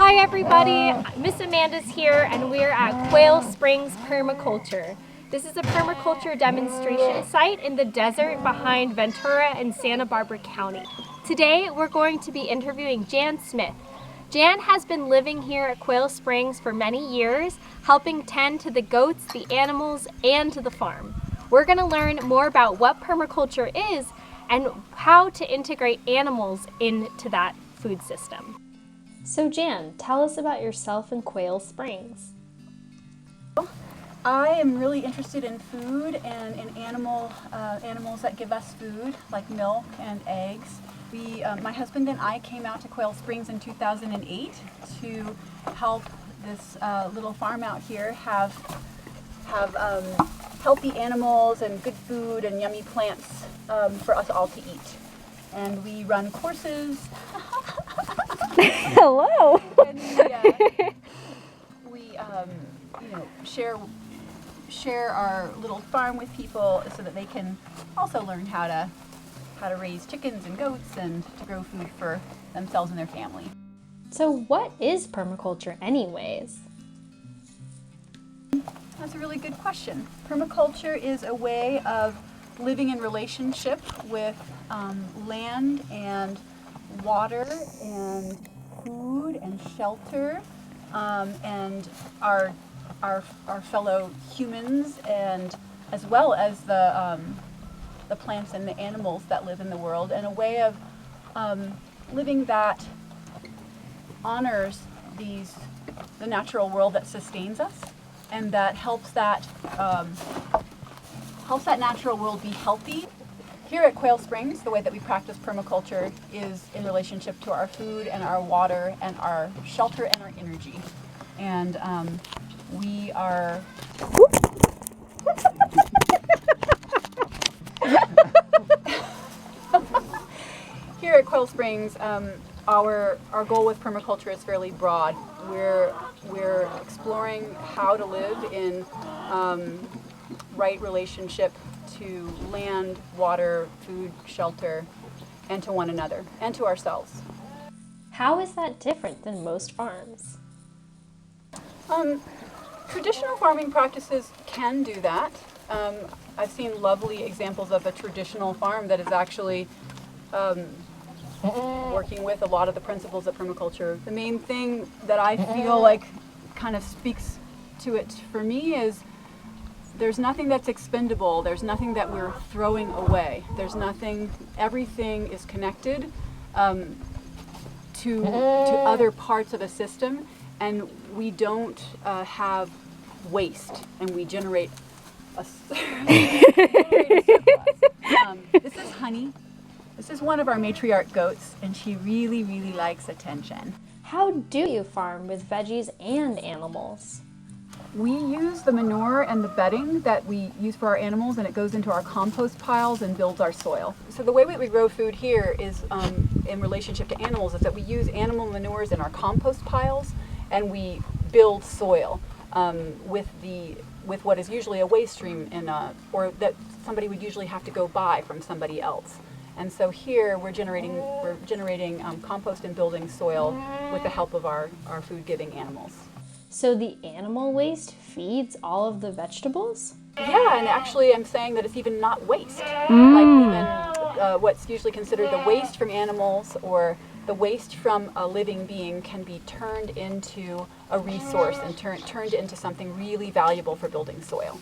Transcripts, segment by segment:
Hi everybody, Miss Amanda's here and we're at Quail Springs Permaculture. This is a permaculture demonstration site in the desert behind Ventura and Santa Barbara County. Today we're going to be interviewing Jan Smith. Jan has been living here at Quail Springs for many years, helping tend to the goats, the animals, and to the farm. We're going to learn more about what permaculture is and how to integrate animals into that food system. So Jan, tell us about yourself and Quail Springs. I am really interested in food and in animals that give us food, like milk and eggs. My husband and I came out to Quail Springs in 2008 to help this little farm out here have healthy animals and good food and yummy plants for us all to eat. And we run courses. Hello. And we share our little farm with people so that they can also learn how to raise chickens and goats and to grow food for themselves and their family. So what is permaculture anyways? That's a really good question. Permaculture is a way of living in relationship with land and water and food and shelter and our fellow humans, and as well as the plants and the animals that live in the world, and a way of living that honors the natural world that sustains us and that helps that natural world be healthy. Here at Quail Springs, the way that we practice permaculture is in relationship to our food and our water and our shelter and our energy. And we are... Here at Quail Springs, our goal with permaculture is fairly broad. We're exploring how to live in right relationship to land, water, food, shelter, and to one another, and to ourselves. How is that different than most farms? Traditional farming practices can do that. I've seen lovely examples of a traditional farm that is actually working with a lot of the principles of permaculture. The main thing that I feel like kind of speaks to it for me is there's nothing that's expendable. There's nothing that we're throwing away. There's nothing, everything is connected to other parts of a system, and we don't have waste, and we generate a surplus. This is Honey. This is one of our matriarch goats, and she really, really likes attention. How do you farm with veggies and animals? We use the manure and the bedding that we use for our animals, and it goes into our compost piles and builds our soil. So the way that we grow food here is in relationship to animals is that we use animal manures in our compost piles, and we build soil with what is usually a waste stream or that somebody would usually have to go buy from somebody else. And so here we're generating compost and building soil with the help of our food-giving animals. So the animal waste feeds all of the vegetables? Yeah, and actually I'm saying that it's even not waste. Like even what's usually considered the waste from animals or the waste from a living being can be turned into a resource and turned into something really valuable for building soil.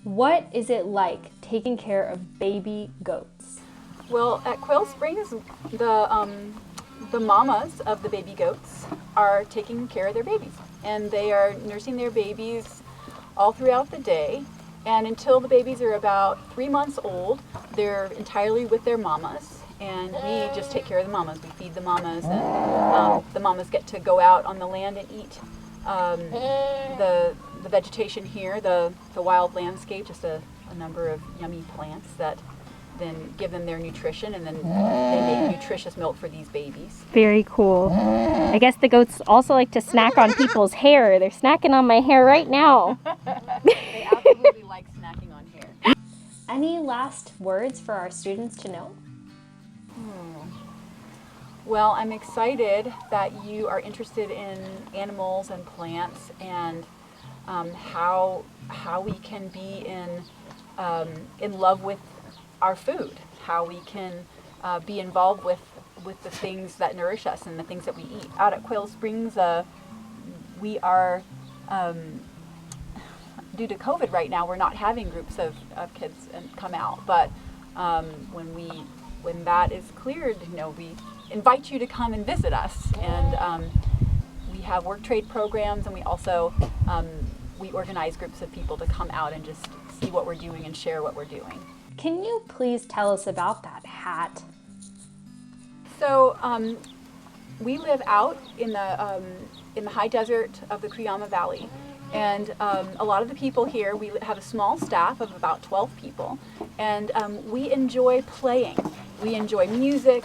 What is it like taking care of baby goats? Well, at Quail Springs, the mamas of the baby goats are taking care of their babies, and they are nursing their babies all throughout the day, and until the babies are about 3 months old, they're entirely with their mamas, and we just take care of the mamas. We feed the mamas, and the mamas get to go out on the land and eat the vegetation here, the wild landscape, just a number of yummy plants that then give them their nutrition, and then they make nutritious milk for these babies. Very cool. I guess the goats also like to snack on people's hair. They're snacking on my hair right now. They absolutely like snacking on hair. Any last words for our students to know? Well, I'm excited that you are interested in animals and plants and how we can be in love with our food, how we can be involved with the things that nourish us and the things that we eat. Out at Quail Springs, we are due to COVID right now, we're not having groups of kids come out, but when that is cleared, we invite you to come and visit us. And we have work trade programs, and we also we organize groups of people to come out and just see what we're doing and share what we're doing. Can you please tell us about that hat? So we live out in the high desert of the Cuyama Valley. And a lot of the people here, we have a small staff of about 12 people, and we enjoy playing. We enjoy music.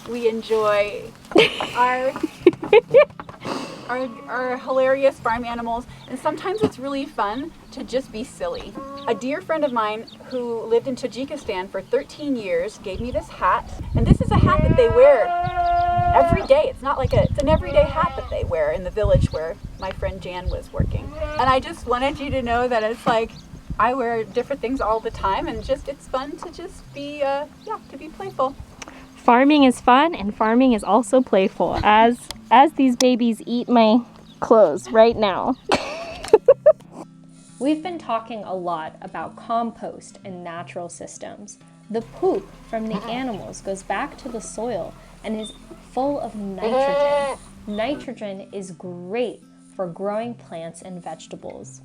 We enjoy our hilarious farm animals, and sometimes it's really fun to just be silly. A dear friend of mine who lived in Tajikistan for 13 years gave me this hat, and this is a hat that they wear every day. It's not like it's an everyday hat that they wear in the village where my friend Jan was working. And I just wanted you to know that it's like I wear different things all the time, and just it's fun to just be to be playful. Farming is fun, and farming is also playful, as these babies eat my clothes right now. We've been talking a lot about compost and natural systems. The poop from the animals goes back to the soil and is full of nitrogen. Nitrogen is great for growing plants and vegetables.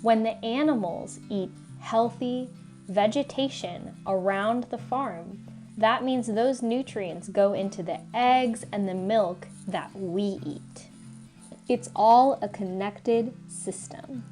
When the animals eat healthy vegetation around the farm, that means those nutrients go into the eggs and the milk that we eat. It's all a connected system.